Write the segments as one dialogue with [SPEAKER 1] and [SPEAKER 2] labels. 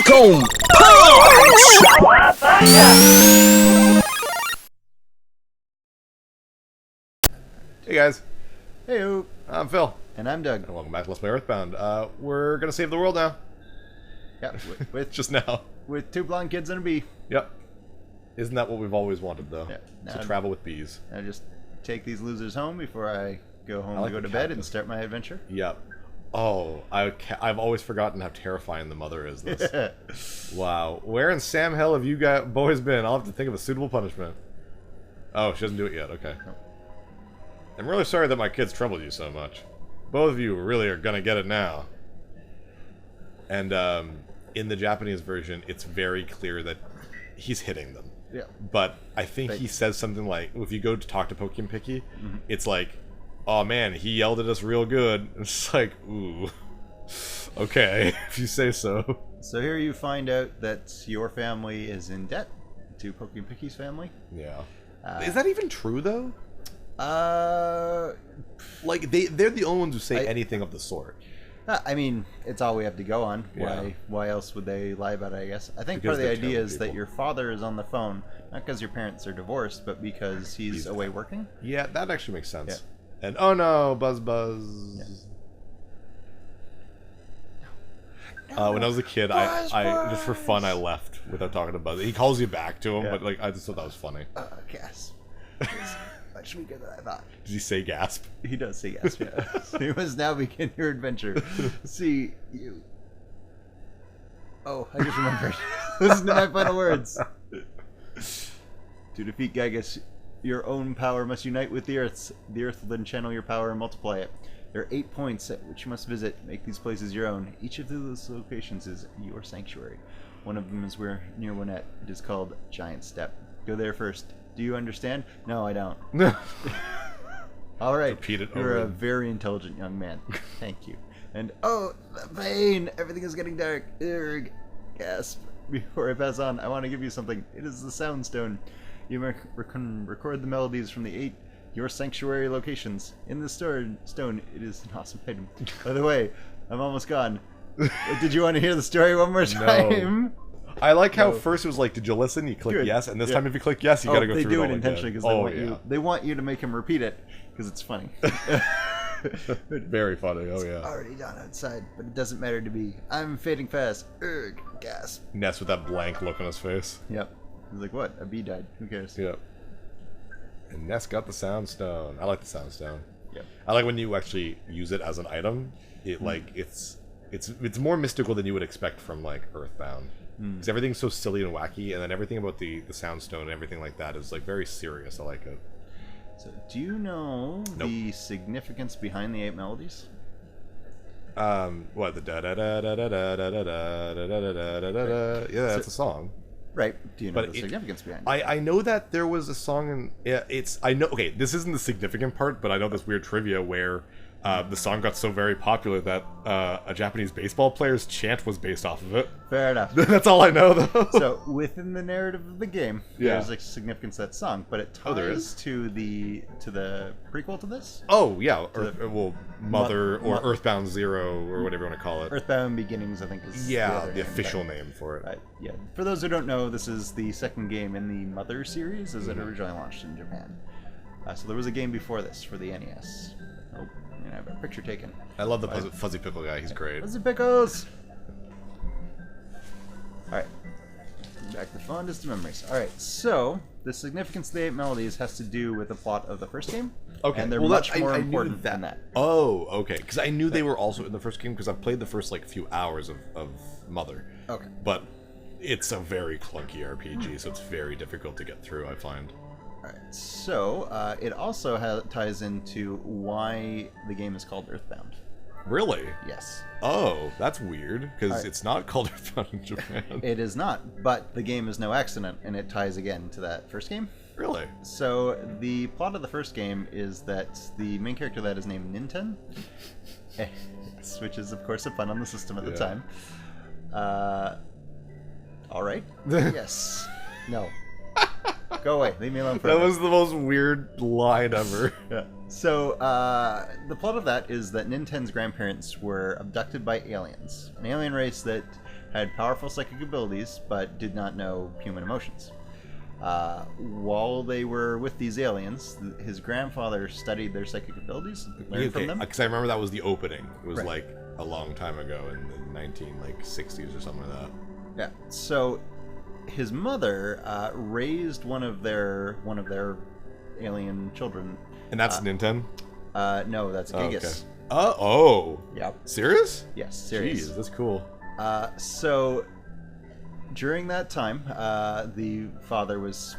[SPEAKER 1] Welcome! Punch!
[SPEAKER 2] Hey guys,
[SPEAKER 3] Hey,
[SPEAKER 2] I'm Phil,
[SPEAKER 3] and I'm Doug.
[SPEAKER 2] and welcome back to Let's Play EarthBound. We're gonna save the world now.
[SPEAKER 3] Yeah, with
[SPEAKER 2] Just now.
[SPEAKER 3] with two blonde kids and a bee.
[SPEAKER 2] Yep. Isn't that what we've always wanted, though?
[SPEAKER 3] Yeah.
[SPEAKER 2] To travel with bees.
[SPEAKER 3] I just take these losers home before I go home
[SPEAKER 2] like
[SPEAKER 3] to go
[SPEAKER 2] the
[SPEAKER 3] to bed
[SPEAKER 2] cactus.
[SPEAKER 3] and start my adventure.
[SPEAKER 2] Yep. Oh, I've always forgotten how terrifying the mother is. This. Wow. Where in Sam Hell have you boys been? I'll have to think of a suitable punishment. Oh, she doesn't do it yet. Okay. I'm really sorry that my kids troubled you so much. Both of you really are gonna get it now. And in the Japanese version, it's very clear that he's hitting them.
[SPEAKER 3] Yeah.
[SPEAKER 2] But I think he says something like, if you go to talk to Pokemon Picky, it's like, oh man, he yelled at us real good. And it's like, ooh. Okay, if you say so.
[SPEAKER 3] So here you find out that your family is in debt to Pokemon Picky's family.
[SPEAKER 2] Yeah. Is that even true, though? Like, they're the only ones who say anything of the sort.
[SPEAKER 3] I mean, it's all we have to go on.
[SPEAKER 2] Yeah.
[SPEAKER 3] Why else would they lie about it, I guess? I think
[SPEAKER 2] Because
[SPEAKER 3] part of the
[SPEAKER 2] they're
[SPEAKER 3] idea
[SPEAKER 2] terrible
[SPEAKER 3] is that
[SPEAKER 2] people.
[SPEAKER 3] your father is on the phone, not because your parents are divorced, but because he's away working.
[SPEAKER 2] Yeah, that actually makes sense.
[SPEAKER 3] Yeah.
[SPEAKER 2] And, oh no, Buzz. When I was a kid, I just for fun, I left without talking to Buzz. He calls you back to him, but like I just thought that was funny.
[SPEAKER 3] Gasp. Much weaker than I thought.
[SPEAKER 2] Did he say gasp?
[SPEAKER 3] He does say gasp, yeah. You must now begin your adventure. See you. Oh, I just remembered. Listen to my final words. To defeat Giygas, your own power must unite with the Earth's. The Earth will then channel your power and multiply it. There are 8 points at which you must visit. Make these places your own. Each of those locations is your sanctuary. One of them is near Winnet. It is called Giant Step. Go there first. Do you understand? No, I don't. All right.
[SPEAKER 2] Repeat it
[SPEAKER 3] You're
[SPEAKER 2] over.
[SPEAKER 3] a very intelligent young man. Thank you. And oh, the pain! Everything is getting dark. Urgh. Gasp. Before I pass on, I want to give you something. It is the Sound Stone. You can record the melodies from the 8 your sanctuary locations. In the stone, it is an awesome item. By the way, I'm almost gone. Did you want to hear the story one more time?
[SPEAKER 2] I like how first it was like, did you listen? You click
[SPEAKER 3] Good.
[SPEAKER 2] yes, and this time if you click yes, you gotta go
[SPEAKER 3] they
[SPEAKER 2] through
[SPEAKER 3] do
[SPEAKER 2] it
[SPEAKER 3] it
[SPEAKER 2] all
[SPEAKER 3] intentionally
[SPEAKER 2] again.
[SPEAKER 3] because they want you to make him repeat it because it's funny.
[SPEAKER 2] Very funny. Oh yeah.
[SPEAKER 3] Already done outside, but it doesn't matter to me. I'm fading fast. Urgh. Gasp.
[SPEAKER 2] Ness with that blank look on his face.
[SPEAKER 3] Yep. He's like, what? A bee died. Who cares?
[SPEAKER 2] Yep. And Ness got the Sound Stone. I like the Sound Stone.
[SPEAKER 3] Yep.
[SPEAKER 2] I like when you actually use it as an item. It like it's more mystical than you would expect from like Earthbound. Because everything's so silly and wacky, and then everything about the Sound Stone and everything like that is like very serious. I like it.
[SPEAKER 3] So, do you know the significance behind the 8 melodies?
[SPEAKER 2] What the da da da da da da da da da da da da da da? Yeah, that's a song.
[SPEAKER 3] Right. Do you know
[SPEAKER 2] But
[SPEAKER 3] the significance behind it?
[SPEAKER 2] I know that there was a song in I know. Okay, this isn't the significant part, but I know this weird trivia where the song got so very popular that a Japanese baseball player's chant was based off of it.
[SPEAKER 3] Fair enough.
[SPEAKER 2] That's all I know, though.
[SPEAKER 3] So, within the narrative of the game, there's a significance to that song, but it ties
[SPEAKER 2] there is?
[SPEAKER 3] to the prequel to this.
[SPEAKER 2] Oh yeah, Mother or Earthbound Zero or whatever you want to call it.
[SPEAKER 3] Earthbound Beginnings, I think, is
[SPEAKER 2] Yeah,
[SPEAKER 3] other
[SPEAKER 2] the
[SPEAKER 3] name,
[SPEAKER 2] official
[SPEAKER 3] but-
[SPEAKER 2] name for it.
[SPEAKER 3] Yeah. For those who don't know, this is the second game in the Mother series, as it originally launched in Japan. So there was a game before this for the NES. Oh, I'm gonna have a picture taken.
[SPEAKER 2] I love the fuzzy pickle guy. He's great.
[SPEAKER 3] Fuzzy Pickles! Alright. Back to fondest of memories. Alright, so the significance of the 8 melodies has to do with the plot of the first game.
[SPEAKER 2] Okay,
[SPEAKER 3] And they're
[SPEAKER 2] well,
[SPEAKER 3] much
[SPEAKER 2] I
[SPEAKER 3] more
[SPEAKER 2] knew
[SPEAKER 3] important than that.
[SPEAKER 2] Oh, okay. Because I knew they were also in the first game because I've played the first like few hours of Mother.
[SPEAKER 3] Okay.
[SPEAKER 2] But it's a very clunky RPG, so it's very difficult to get through, I find.
[SPEAKER 3] Alright, so it also ties into why the game is called EarthBound.
[SPEAKER 2] Really?
[SPEAKER 3] Yes.
[SPEAKER 2] Oh, that's weird, because
[SPEAKER 3] Alright.
[SPEAKER 2] it's not called Earthbound in Japan.
[SPEAKER 3] It is not, but the game is no accident, and it ties again to that first game.
[SPEAKER 2] Really?
[SPEAKER 3] So the plot of the first game is that the main character that is named Ninten, which is of course a pun on the system at the time. All right. Yes. No. Go away. Leave me alone for
[SPEAKER 2] That was the most weird line ever.
[SPEAKER 3] Yeah. So, the plot of that is that Ninten's grandparents were abducted by aliens. An alien race that had powerful psychic abilities, but did not know human emotions. While they were with these aliens, his grandfather studied their psychic abilities, learned from them.
[SPEAKER 2] Because I remember that was the opening. It was
[SPEAKER 3] Right.
[SPEAKER 2] like a long time ago in the 1960s or something like that.
[SPEAKER 3] Yeah. So, his mother raised one of their alien children.
[SPEAKER 2] And that's Nintendo?
[SPEAKER 3] No, that's Giygas.
[SPEAKER 2] Okay. Oh.
[SPEAKER 3] Yep.
[SPEAKER 2] Serious?
[SPEAKER 3] Yes, serious.
[SPEAKER 2] Jeez, that's cool.
[SPEAKER 3] So during that time, the father was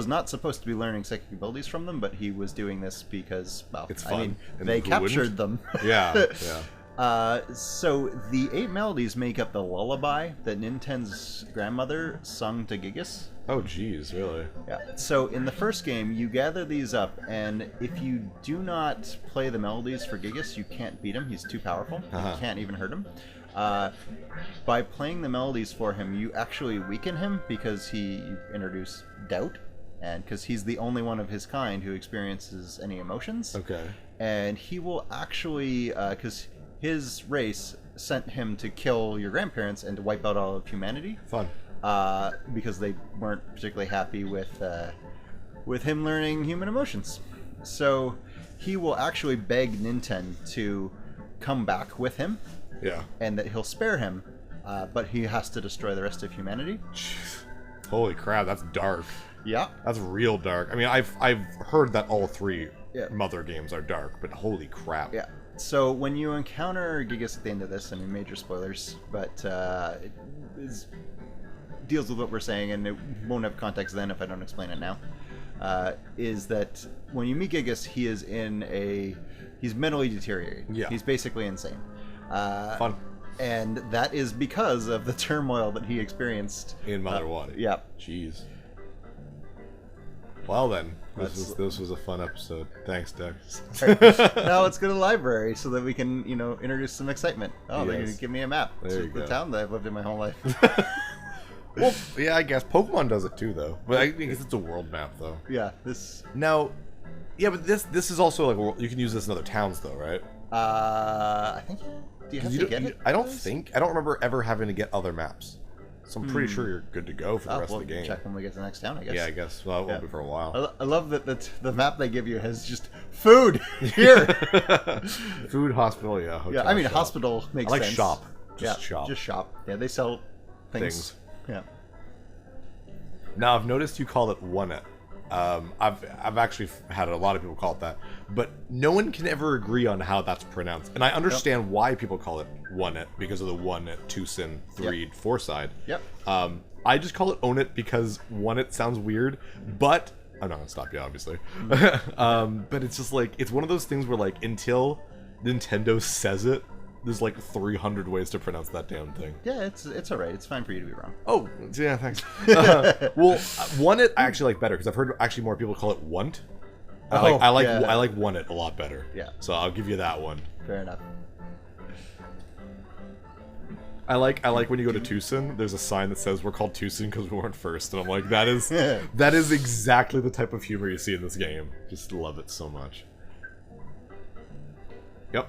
[SPEAKER 3] not supposed to be learning psychic abilities from them, but he was doing this because, well,
[SPEAKER 2] It's
[SPEAKER 3] I
[SPEAKER 2] fun.
[SPEAKER 3] mean,
[SPEAKER 2] And
[SPEAKER 3] they
[SPEAKER 2] who
[SPEAKER 3] captured
[SPEAKER 2] wouldn't?
[SPEAKER 3] them.
[SPEAKER 2] Yeah, yeah.
[SPEAKER 3] So the 8 melodies make up the lullaby that Nintendo's grandmother sung to Giygas.
[SPEAKER 2] Oh, jeez, really?
[SPEAKER 3] Yeah. So in the first game, you gather these up, and if you do not play the melodies for Giygas, you can't beat him. He's too powerful.
[SPEAKER 2] Uh-huh.
[SPEAKER 3] You can't even hurt him. By playing the melodies for him, you actually weaken him because you introduce doubt, and because he's the only one of his kind who experiences any emotions.
[SPEAKER 2] Okay.
[SPEAKER 3] And he will actually, because his race sent him to kill your grandparents and to wipe out all of humanity.
[SPEAKER 2] Fun.
[SPEAKER 3] Because they weren't particularly happy with him learning human emotions. So he will actually beg Nintendo to come back with him,
[SPEAKER 2] Yeah.
[SPEAKER 3] and that he'll spare him, but he has to destroy the rest of humanity.
[SPEAKER 2] Jeez. Holy crap, that's dark.
[SPEAKER 3] Yeah.
[SPEAKER 2] That's real dark. I mean, I've heard that all 3
[SPEAKER 3] Yeah.
[SPEAKER 2] Mother games are dark, but holy crap.
[SPEAKER 3] Yeah. So when you encounter Giygas at the end of this, I mean, major spoilers, but it deals with what we're saying, and it won't have context then if I don't explain it now. Is that when you meet Giygas, he's mentally deteriorating.
[SPEAKER 2] Yeah.
[SPEAKER 3] He's basically insane.
[SPEAKER 2] Fun.
[SPEAKER 3] And that is because of the turmoil that he experienced
[SPEAKER 2] In Mother 1.
[SPEAKER 3] Yeah.
[SPEAKER 2] Jeez. Well then, this was a fun episode. Thanks, Doug.
[SPEAKER 3] Now let's go to the library so that we can, introduce some excitement. Oh, they're
[SPEAKER 2] Yes.
[SPEAKER 3] going to give me a map.
[SPEAKER 2] There
[SPEAKER 3] It's
[SPEAKER 2] you
[SPEAKER 3] the
[SPEAKER 2] go.
[SPEAKER 3] town that I've lived in my whole life.
[SPEAKER 2] Well, yeah, I guess Pokemon does it too, though. But I guess it's a world map, though.
[SPEAKER 3] Yeah, this...
[SPEAKER 2] Now, yeah, but this is also like you can use this in other towns, though, right?
[SPEAKER 3] I think... Do you have to get it?
[SPEAKER 2] I don't remember ever having to get other maps. So I'm pretty sure you're good to go for the rest of the game.
[SPEAKER 3] Check when we get to the next town, I guess.
[SPEAKER 2] Yeah, I guess. Well, it won't be for a while.
[SPEAKER 3] I love that the map they give you has just food here.
[SPEAKER 2] Food, hospital, yeah. Hotel,
[SPEAKER 3] Yeah, I mean,
[SPEAKER 2] shop.
[SPEAKER 3] hospital makes
[SPEAKER 2] I like
[SPEAKER 3] sense.
[SPEAKER 2] shop.
[SPEAKER 3] Yeah,
[SPEAKER 2] Shop.
[SPEAKER 3] just shop. Yeah, they sell things.
[SPEAKER 2] Things.
[SPEAKER 3] Yeah.
[SPEAKER 2] Now, I've noticed you call it one-it. I've actually had a lot of people call it that, but no one can ever agree on how that's pronounced. And I understand why people call it one-it, because of the 1-it, 2-sin, 3, 4 side.
[SPEAKER 3] Yep.
[SPEAKER 2] I just call it own it because one-it sounds weird, but I'm not gonna stop you, obviously. But it's just like, it's one of those things where like until Nintendo says it, there's like 300 ways to pronounce that damn thing.
[SPEAKER 3] Yeah, it's alright. It's fine for you to be wrong.
[SPEAKER 2] Oh, yeah, thanks. Well, one-it I actually like better because I've heard actually more people call it want. I like one-it a lot better.
[SPEAKER 3] Yeah.
[SPEAKER 2] So I'll give you that one.
[SPEAKER 3] Fair enough.
[SPEAKER 2] I like when you go to Tucson, there's a sign that says we're called Tucson because we weren't first, and I'm like, that is exactly the type of humor you see in this game. Just love it so much. Yep.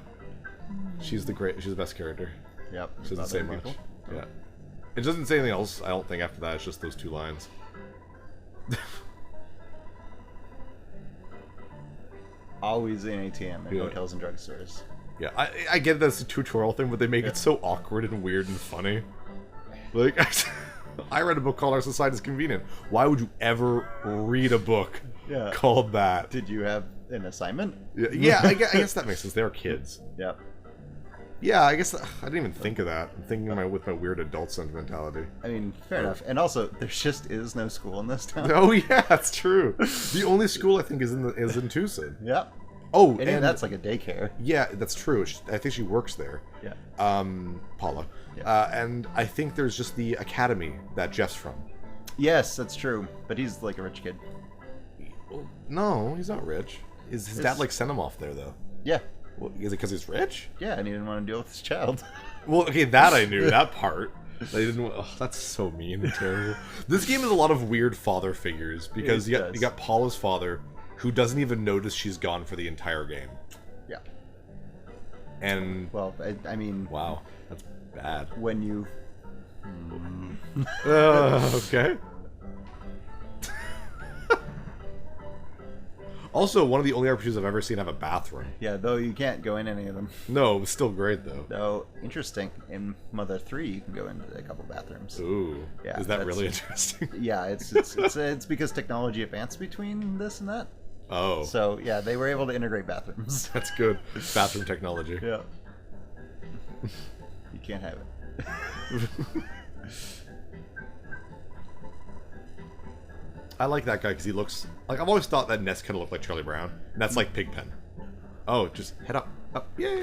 [SPEAKER 2] She's the best character.
[SPEAKER 3] Yep.
[SPEAKER 2] She doesn't say much. Yeah. It doesn't say anything else, I don't think, after that. It's just those 2 lines.
[SPEAKER 3] Always in ATM at
[SPEAKER 2] Yeah.
[SPEAKER 3] hotels and drugstores.
[SPEAKER 2] Yeah, I get that's a tutorial thing, but they make it so awkward and weird and funny. Like, I read a book called Our Society is Convenient. Why would you ever read a book called that?
[SPEAKER 3] Did you have an assignment?
[SPEAKER 2] Yeah, I guess that makes sense. They are kids.
[SPEAKER 3] Yep.
[SPEAKER 2] Yeah, I guess I didn't even think of that. I'm thinking with my weird adult sentimentality.
[SPEAKER 3] I mean, fair enough. And also, there just is no school in this town.
[SPEAKER 2] Oh yeah, that's true. The only school I think is in Tucson.
[SPEAKER 3] Yep.
[SPEAKER 2] Oh,
[SPEAKER 3] and that's like a daycare.
[SPEAKER 2] Yeah, that's true. I think she works there.
[SPEAKER 3] Yeah.
[SPEAKER 2] Paula.
[SPEAKER 3] Yeah.
[SPEAKER 2] And I think there's just the academy that Jeff's from.
[SPEAKER 3] Yes, that's true. But he's like a rich kid.
[SPEAKER 2] Well, no, he's not rich. His dad like sent him off there though.
[SPEAKER 3] Yeah.
[SPEAKER 2] Well, is it because he's rich?
[SPEAKER 3] Yeah, and he didn't want to deal with his child.
[SPEAKER 2] Well, okay, that I knew, that part. They didn't. Oh, that's so mean and terrible. This game has a lot of weird father figures because you got Paula's father, who doesn't even notice she's gone for the entire game.
[SPEAKER 3] Yeah.
[SPEAKER 2] And
[SPEAKER 3] well, I mean,
[SPEAKER 2] wow, that's bad.
[SPEAKER 3] When you.
[SPEAKER 2] Okay. Also, one of the only RPGs I've ever seen have a bathroom.
[SPEAKER 3] Yeah, though you can't go in any of them.
[SPEAKER 2] No, it was still great though.
[SPEAKER 3] Though interesting, in Mother 3 you can go into a couple bathrooms.
[SPEAKER 2] Ooh,
[SPEAKER 3] yeah,
[SPEAKER 2] is that really interesting?
[SPEAKER 3] Yeah, it's because technology advanced between this and that.
[SPEAKER 2] Oh.
[SPEAKER 3] So yeah, they were able to integrate bathrooms.
[SPEAKER 2] That's good. Bathroom technology.
[SPEAKER 3] Yeah. You can't have it.
[SPEAKER 2] I like that guy because he looks like I've always thought that Ness kind of looked like Charlie Brown. And that's like Pigpen. Oh, just head up, yay!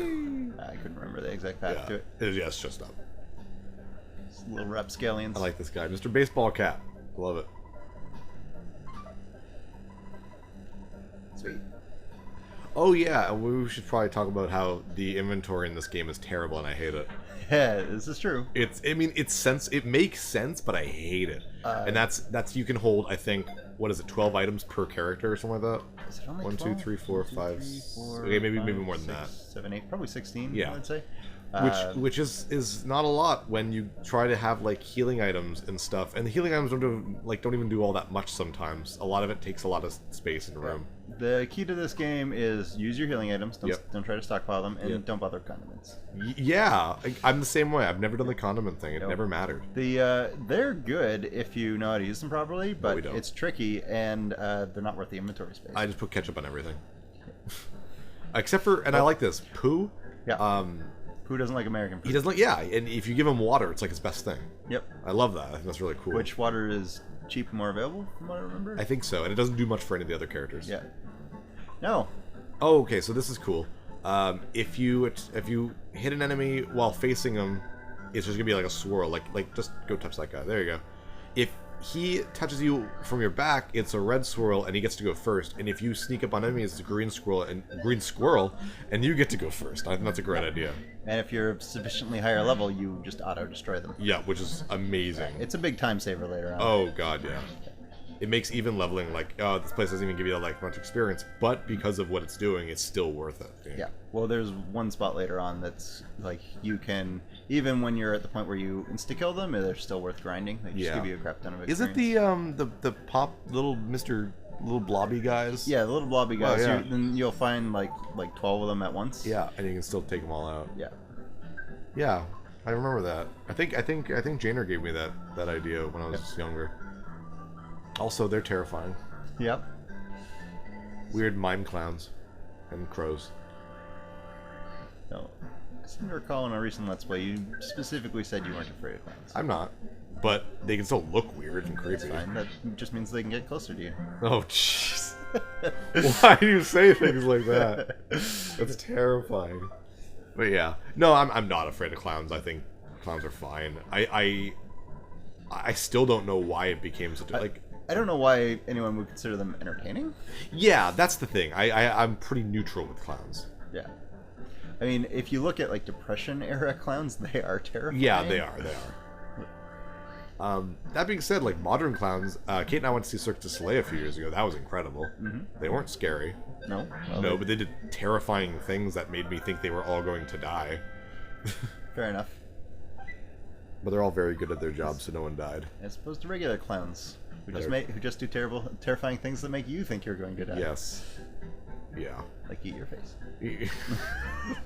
[SPEAKER 3] I couldn't remember the exact path to it.
[SPEAKER 2] Yeah, it's just up.
[SPEAKER 3] It's little rapscallions.
[SPEAKER 2] I like this guy, Mr. Baseball Cap. Love it.
[SPEAKER 3] Sweet.
[SPEAKER 2] Oh yeah, we should probably talk about how the inventory in this game is terrible and I hate it.
[SPEAKER 3] Yeah, this is true.
[SPEAKER 2] It makes sense, but I hate it. And that's you can hold, I think, what is it, 12 items per character or something like that?
[SPEAKER 3] Is it only
[SPEAKER 2] 1, 2,
[SPEAKER 3] 12?
[SPEAKER 2] 3, 4, 5. Okay, maybe more than that.
[SPEAKER 3] 7, 8, probably 16.
[SPEAKER 2] Yeah.
[SPEAKER 3] I would say.
[SPEAKER 2] Which is not a lot when you try to have like healing items and stuff, and the healing items don't even do all that much sometimes. A lot of it takes a lot of space and room.
[SPEAKER 3] The key to this game is use your healing items. Don't try to stockpile them, and don't bother with condiments.
[SPEAKER 2] Yeah, I'm the same way. I've never done the condiment thing. It never mattered.
[SPEAKER 3] They're good if you know how to use them properly, but
[SPEAKER 2] don't.
[SPEAKER 3] it's tricky, and they're not worth the inventory space.
[SPEAKER 2] I just put ketchup on everything, except for, and I like this poo.
[SPEAKER 3] Yeah. Who doesn't like American food?
[SPEAKER 2] He doesn't like, yeah, and if you give him water, it's like his best thing.
[SPEAKER 3] Yep.
[SPEAKER 2] I love that. I think that's really cool.
[SPEAKER 3] Which water is cheap and more available, from what I remember?
[SPEAKER 2] I think so, and it doesn't do much for any of the other characters.
[SPEAKER 3] Yeah. No.
[SPEAKER 2] Oh, okay, so this is cool. If you hit an enemy while facing him, it's just gonna be like a swirl. Like just go touch that guy. There you go. If he touches you from your back, it's a red swirl, and he gets to go first. And if you sneak up on enemies, it's a green squirrel, and you get to go first. I think that's a great idea.
[SPEAKER 3] And if you're sufficiently higher level, you just auto-destroy them.
[SPEAKER 2] Yeah, which is amazing.
[SPEAKER 3] It's a big time saver later on.
[SPEAKER 2] Oh god, yeah. It makes even leveling like, oh, this place doesn't even give you like much experience, but because of what it's doing, it's still worth it.
[SPEAKER 3] Yeah. Well, there's one spot later on that's like you can, even when you're at the point where you insta-kill them, they're still worth grinding. They just give you a crap ton of experience.
[SPEAKER 2] Is it the pop little little blobby guys?
[SPEAKER 3] Yeah, the little blobby guys.
[SPEAKER 2] Oh, yeah.
[SPEAKER 3] Then you'll find like 12 of them at once.
[SPEAKER 2] Yeah, and you can still take them all out.
[SPEAKER 3] Yeah.
[SPEAKER 2] Yeah, I remember that. I think Janer gave me that idea when I was younger. Also, they're terrifying.
[SPEAKER 3] Yep.
[SPEAKER 2] Weird mime clowns and crows.
[SPEAKER 3] No. I seem to recall in a recent Let's Play you specifically said you weren't afraid of clowns.
[SPEAKER 2] I'm not. But they can still look weird and creepy.
[SPEAKER 3] Fine. That just means they can get closer to you.
[SPEAKER 2] Oh, jeez. Why do you say things like that? That's terrifying. But yeah. No, I'm not afraid of clowns. I think clowns are fine. I still don't know why it became such a, like...
[SPEAKER 3] I don't know why anyone would consider them entertaining.
[SPEAKER 2] Yeah, that's the thing. I'm pretty neutral with clowns.
[SPEAKER 3] Yeah. I mean, if you look at like Depression era clowns, they are terrifying.
[SPEAKER 2] Yeah, they are. That being said, like modern clowns, Kate and I went to see Cirque du Soleil a few years ago. That was incredible. Mm-hmm. They weren't scary.
[SPEAKER 3] No. Well,
[SPEAKER 2] no, but they did terrifying things that made me think they were all going to die.
[SPEAKER 3] Fair enough.
[SPEAKER 2] But they're all very good at their job, so no one died.
[SPEAKER 3] As opposed to regular clowns, who just do terrifying things that make you think you're going to die.
[SPEAKER 2] Yes. Yeah.
[SPEAKER 3] Like eat your face.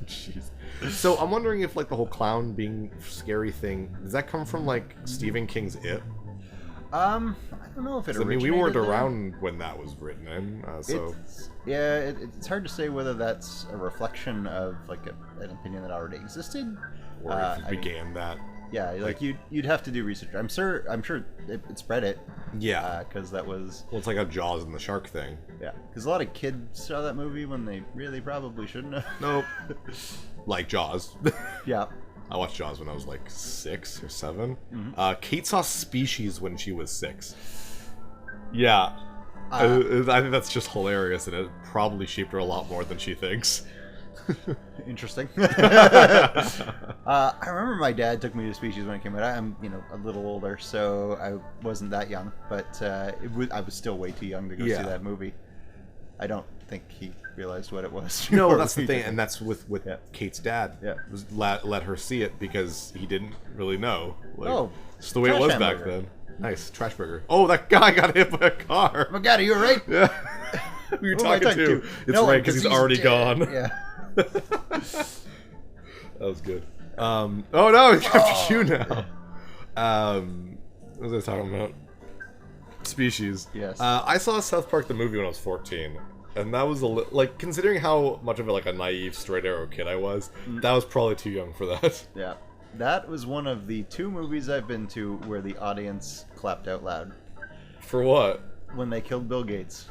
[SPEAKER 2] Jeez. So I'm wondering if like the whole clown being scary thing, does that come from like Stephen King's It?
[SPEAKER 3] I don't know if it originated.
[SPEAKER 2] I mean, we weren't around when that was written in, so...
[SPEAKER 3] It's hard to say whether that's a reflection of like an opinion that already existed.
[SPEAKER 2] Or if it began that.
[SPEAKER 3] Yeah, like you'd have to do research. I'm sure it spread it.
[SPEAKER 2] Yeah.
[SPEAKER 3] Because that was...
[SPEAKER 2] Well, it's like a Jaws and the shark thing.
[SPEAKER 3] Yeah. Because a lot of kids saw that movie when they really probably shouldn't have.
[SPEAKER 2] Nope. Like Jaws.
[SPEAKER 3] Yeah.
[SPEAKER 2] I watched Jaws when I was like 6 or 7. Mm-hmm. Kate saw Species when she was 6. Yeah. I think that's just hilarious, and it probably shaped her a lot more than she thinks.
[SPEAKER 3] Interesting. I remember my dad took me to Species when it came out. I'm, a little older, so I wasn't that young, but I was still way too young to go see that movie. I don't think he realized what it was.
[SPEAKER 2] No, that's the thing, and that's with
[SPEAKER 3] Yeah.
[SPEAKER 2] Kate's dad.
[SPEAKER 3] Yeah.
[SPEAKER 2] Was let her see it because he didn't really know.
[SPEAKER 3] Oh,
[SPEAKER 2] it's the way it
[SPEAKER 3] trash
[SPEAKER 2] was
[SPEAKER 3] hamburger.
[SPEAKER 2] back then. Nice trash burger. Oh, that guy got hit by a car.
[SPEAKER 3] Oh my God, are you alright?
[SPEAKER 2] Yeah. Who you
[SPEAKER 3] Who am I
[SPEAKER 2] talking to? It's
[SPEAKER 3] No,
[SPEAKER 2] right because he's already
[SPEAKER 3] dead.
[SPEAKER 2] gone.
[SPEAKER 3] Yeah.
[SPEAKER 2] That was good. Oh no, he's after you now. What was I talking about? Species.
[SPEAKER 3] Yes.
[SPEAKER 2] I saw South Park the movie when I was 14, and that was like considering how much of a naive straight arrow kid I was. That was probably too young for that.
[SPEAKER 3] Yeah. That was one of the 2 movies I've been to where the audience clapped out loud.
[SPEAKER 2] For what?
[SPEAKER 3] When they killed Bill Gates.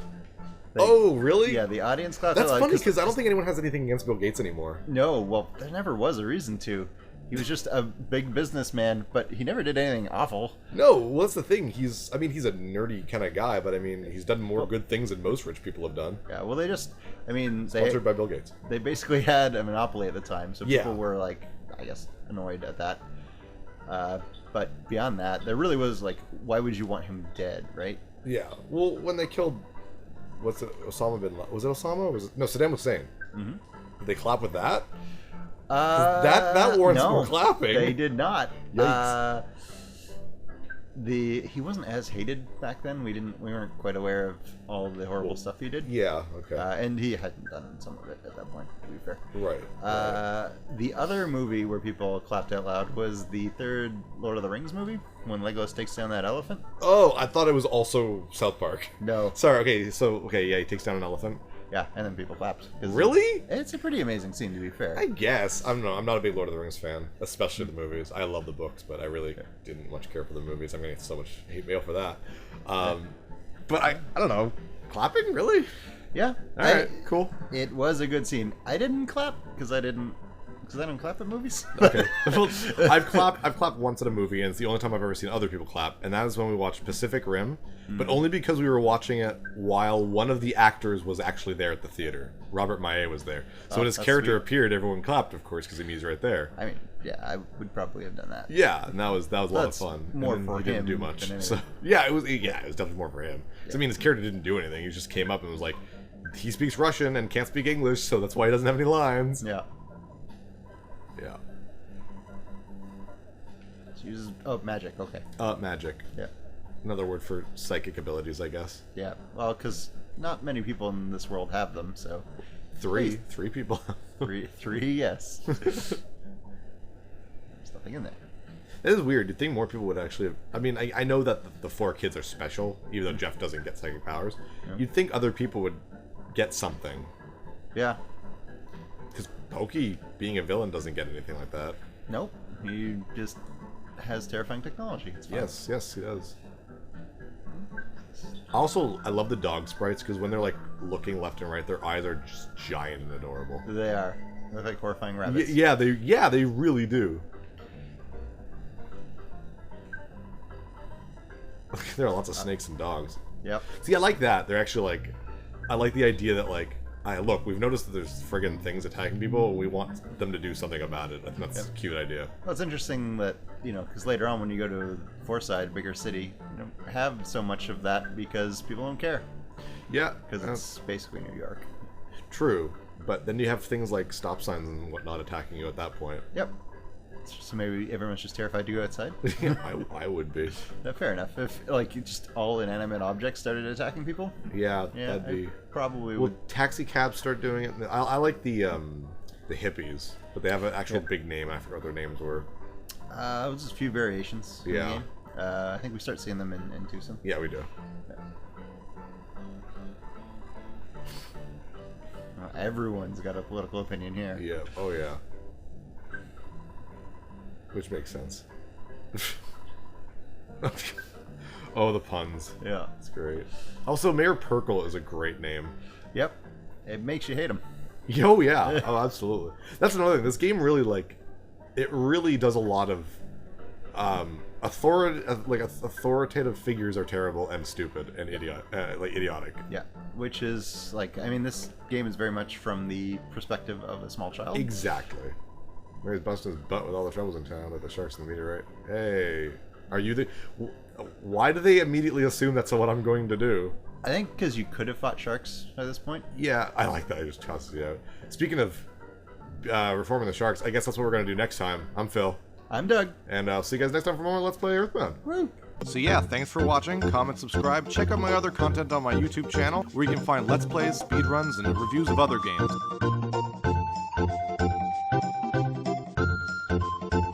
[SPEAKER 2] Oh, really?
[SPEAKER 3] Yeah, the audience clapped
[SPEAKER 2] That's
[SPEAKER 3] out loud.
[SPEAKER 2] funny because I don't think anyone has anything against Bill Gates anymore.
[SPEAKER 3] No, well, there never was a reason to. He was just a big businessman, but he never did anything awful.
[SPEAKER 2] No, well, that's the thing. He's a nerdy kind of guy, but he's done more good things than most rich people have done.
[SPEAKER 3] Yeah, well,
[SPEAKER 2] Sponsored by Bill Gates.
[SPEAKER 3] they basically had a monopoly at the time, so
[SPEAKER 2] Yeah.
[SPEAKER 3] people were, I guess, annoyed at that. But beyond that, there really was, why would you want him dead, right?
[SPEAKER 2] Yeah. Well, when they killed, Osama bin Laden? Was it Osama? Or was it no Saddam Hussein?
[SPEAKER 3] Mm-hmm.
[SPEAKER 2] Did they clap with that? That warrants
[SPEAKER 3] no,
[SPEAKER 2] more clapping.
[SPEAKER 3] They did not.
[SPEAKER 2] Yikes.
[SPEAKER 3] He wasn't as hated back then. We weren't quite aware of all the horrible stuff he did.
[SPEAKER 2] Yeah. Okay.
[SPEAKER 3] And he hadn't done some of it at that point, to be fair.
[SPEAKER 2] Right.
[SPEAKER 3] The other movie where people clapped out loud was the 3rd Lord of the Rings movie, when Legolas takes down that elephant.
[SPEAKER 2] Oh, I thought it was also South Park.
[SPEAKER 3] No.
[SPEAKER 2] Sorry. Okay. Yeah, he takes down an elephant.
[SPEAKER 3] Yeah, and then people clapped. 'Cause
[SPEAKER 2] Really?
[SPEAKER 3] It's a pretty amazing scene, to be fair.
[SPEAKER 2] I guess. I don't know. I'm not a big Lord of the Rings fan, especially the movies. I love the books, but I really didn't much care for the movies. I'm gonna get so much hate mail for that. But I don't know. Clapping, really?
[SPEAKER 3] Yeah.
[SPEAKER 2] All right. Cool.
[SPEAKER 3] It was a good scene. I didn't clap because I don't clap at movies.
[SPEAKER 2] Okay. Well, I've clapped once at a movie, and it's the only time I've ever seen other people clap, and that is when we watched Pacific Rim, but only because we were watching it while one of the actors was actually there at the theater. Robert Maillet was there. So when his
[SPEAKER 3] that's
[SPEAKER 2] character
[SPEAKER 3] sweet.
[SPEAKER 2] appeared, everyone clapped, of course, because he's right there.
[SPEAKER 3] I mean, yeah, I would probably have done that.
[SPEAKER 2] Yeah, and that was a lot of
[SPEAKER 3] That's
[SPEAKER 2] fun.
[SPEAKER 3] more
[SPEAKER 2] And then
[SPEAKER 3] for
[SPEAKER 2] he didn't
[SPEAKER 3] him
[SPEAKER 2] do much.
[SPEAKER 3] than anything.
[SPEAKER 2] So yeah, it was definitely more for him. So, his character didn't do anything. He just came up and was like, he speaks Russian and can't speak English, so that's why he doesn't have any lines.
[SPEAKER 3] Yeah.
[SPEAKER 2] Yeah.
[SPEAKER 3] She uses magic. Okay.
[SPEAKER 2] Magic.
[SPEAKER 3] Yeah.
[SPEAKER 2] Another word for psychic abilities, I guess.
[SPEAKER 3] Yeah. Well, because not many people in this world have them, so
[SPEAKER 2] Three people.
[SPEAKER 3] three. Yes. There's nothing in there.
[SPEAKER 2] It is weird. You'd think more people would actually have... I mean, I know that the 4 kids are special, even though Jeff doesn't get psychic powers.
[SPEAKER 3] Yeah.
[SPEAKER 2] You'd think other people would get something.
[SPEAKER 3] Yeah.
[SPEAKER 2] Because Pokey, being a villain, doesn't get anything like that.
[SPEAKER 3] Nope. He just has terrifying technology. It's fine.
[SPEAKER 2] Yes, he does. Also, I love the dog sprites, because when they're, looking left and right, their eyes are just giant and adorable.
[SPEAKER 3] They are. They're like horrifying rabbits.
[SPEAKER 2] Yeah, they really do. There are lots of snakes and dogs.
[SPEAKER 3] Yep.
[SPEAKER 2] See, I like that. They're actually I like the idea that look, we've noticed that there's friggin' things attacking people, and we want them to do something about it. I think that's a cute idea.
[SPEAKER 3] Well, it's interesting that, because later on when you go to Forside, bigger city, you don't have so much of that because people don't care.
[SPEAKER 2] Yeah.
[SPEAKER 3] Because it's basically New York.
[SPEAKER 2] True. But then you have things like stop signs and whatnot attacking you at that point.
[SPEAKER 3] Yep. So maybe everyone's just terrified to go outside?
[SPEAKER 2] I would be.
[SPEAKER 3] No, fair enough. If, just all inanimate objects started attacking people?
[SPEAKER 2] Yeah,
[SPEAKER 3] Yeah,
[SPEAKER 2] that'd be...
[SPEAKER 3] probably
[SPEAKER 2] Will
[SPEAKER 3] would.
[SPEAKER 2] taxi cabs start doing it? I like the hippies, but they have an actual big name. I forgot what their names were.
[SPEAKER 3] Just a few variations in the
[SPEAKER 2] Yeah.
[SPEAKER 3] game. I think we start seeing them in Tucson.
[SPEAKER 2] Yeah, we do.
[SPEAKER 3] Everyone's got a political opinion here.
[SPEAKER 2] Yeah. Oh, yeah. Which makes sense. Oh, the puns.
[SPEAKER 3] Yeah.
[SPEAKER 2] It's great. Also, Mayor Perkle is a great name.
[SPEAKER 3] Yep. It makes you hate him.
[SPEAKER 2] Oh, yeah. Oh, absolutely. That's another thing. This game really, it really does a lot of authoritative figures are terrible and stupid and idiotic.
[SPEAKER 3] Yeah, which is like, I mean, this game is very much from the perspective of a small child.
[SPEAKER 2] Exactly. Mary's busting his butt with all the troubles in town at the sharks and the meteorite. Hey, are you the? Why do they immediately assume that's what I'm going to do?
[SPEAKER 3] I think because you could have fought sharks at this point.
[SPEAKER 2] Yeah, I like that. I just tosses you out. Speaking of reforming the sharks, I guess that's what we're going to do next time. I'm Phil.
[SPEAKER 3] I'm Doug.
[SPEAKER 2] And I'll see you guys next time for more Let's Play EarthBound.
[SPEAKER 3] Woo.
[SPEAKER 2] So yeah, thanks for watching. Comment, subscribe. Check out my other content on my YouTube channel, where you can find Let's Plays, speedruns, and reviews of other games.